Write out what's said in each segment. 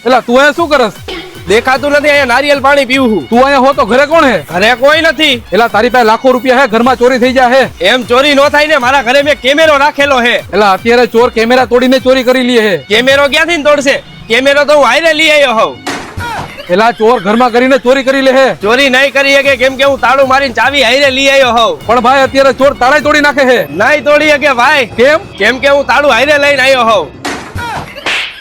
એલા તું અહીંયા શું કરસ? દેખાતું નથી, અહીંયા નારિયેલ પાણી પીવું છું. તું અહીંયા હો તો ઘરે કોણ હે? ઘરે કોઈ નથી. એલા તારી પાસે લાખો રૂપિયા હે, ઘરમાં ચોરી થઈ જાય હે. એમ ચોરી નો થાય ને, મારા ઘરે મેં કેમેરો રાખેલો હે. એલા અત્યારે ચોર કેમેરા તોડીને ચોરી કરી લે હે. કેમેરો ક્યાંથી ને તોડશે? કેમેરો તો હું હારે લઈ આવ્યો હોઉં. એલા ચોર ઘરમાં કરીને ચોરી કરી લે હે. ચોરી નહીં કરી શકે, કેમ કે હું તાળું મારીને ચાવી હારે લઈ આવ્યો હોઉં. પણ ભાઈ અત્યારે ચોર તાળા તોડી નાખે હે. નહીં તોડી શકે ભાઈ. કેમ? કેમ કે હું તાળું હારે લઈને આવ્યો હોઉં.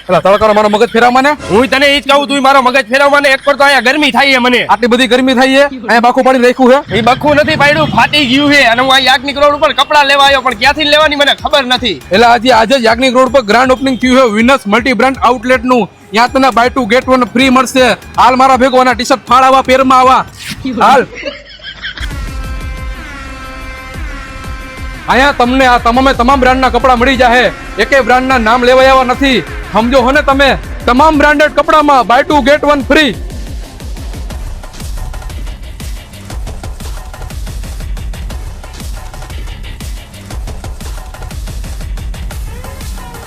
એલા તડકાનો મારો મગજ ફેરવા ને. હું તને ઈ જ કહું, તું મારો મગજ ફેરવવા ને. એક પર તો અહીંયા ગરમી થાય છે મને. આટલી બધી ગરમી થાય છે, અહીંયા બાખું પાણી રાખ્યું હે. એ બખું નથી પાડ્યું, ફાટી ગયું છે. અને હું આ યાજ્ઞિક રોડ ઉપર કપડા લેવા આવ્યો, પણ ક્યાંથી લેવાની મને ખબર નથી. એલા આજે યાજ્ઞિક રોડ પર ગ્રાન્ડ ઓપનિંગ થયું છે વિનસ મલ્ટી બ્રાન્ડ આઉટલેટ નું. ત્યાં તને buy two get one free મળશે. હાલ મારા ભેગો ના ટી-શર્ટ ફાડાવા પેરમાં આવા હાલ. અહીંયા તમને આ તમામ બ્રાન્ડના કપડા મળી જાય. એકે બ્રાન્ડના નામ લેવાય આવા નથી, સમજો હો ને તમે. તમામ બ્રાન્ડેડ કપડામાં buy two get one free.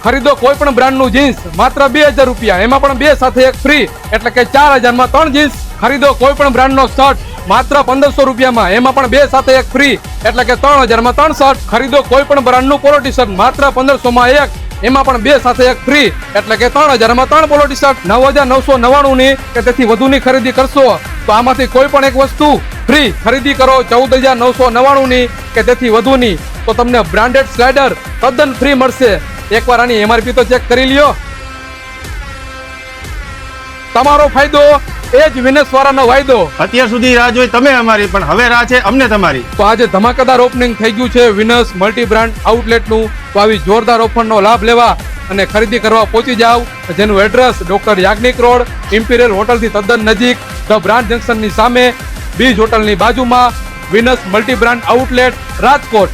ખરીદો કોઈ પણ બ્રાન્ડનું જીન્સ માત્ર 2000 રૂપિયા, એમાં પણ 2 સાથે 1 ફ્રી, એટલે કે 4000 માં 3 જીન્સ. ખરીદો કોઈ પણ બ્રાન્ડનો શર્ટ માત્ર 1500 રૂપિયામાં, એમાં પણ 2 સાથે 1 ફ્રી, એટલે કે 3000 માં 3 શર્ટ. ખરીદો કોઈ પણ બ્રાન્ડનું પોલો ટી શર્ટ માત્ર 1500 માં 1, એમાં પણ 2 સાથે 1 ફ્રી, એટલે કે 3000 માં 3 પોલો ટી શર્ટ. 9999 ની કે તેથી વધુની ખરીદી કરશો તો આમાંથી કોઈ પણ એક વસ્તુ ફ્રી. ખરીદી કરો 14999 ની કે તેથી વધુની તો તમને બ્રાન્ડેડ સ્લાઇડર તદ્દન ફ્રી મળશે. એકવાર આની એમઆરપી તો ચેક કરી લ્યો. તમારો ફાયદો એ જ વિનેશ વાળાનો વાયદો. અત્યાર સુધી રાહ જોઈ તમે અમારી, પણ હવે રાહ છે અમને તમારી. તો આજે ધમાકેદાર ઓપનિંગ થઈ ગયું છે વિનસ મલ્ટી બ્રાન્ડ આઉટલેટનું. તો આવી જોરદાર ઓફરનો લાભ લેવા અને ખરીદી કરવા પહોંચી જાવ, જેનું address doctor Yagnik road, imperial હોટલથી તદ્દન નજીક, ધ બ્રાન્ડ જંકશનની સામે, બીજ હોટલની બાજુમાં, Venus multi brand outlet, Rajkot.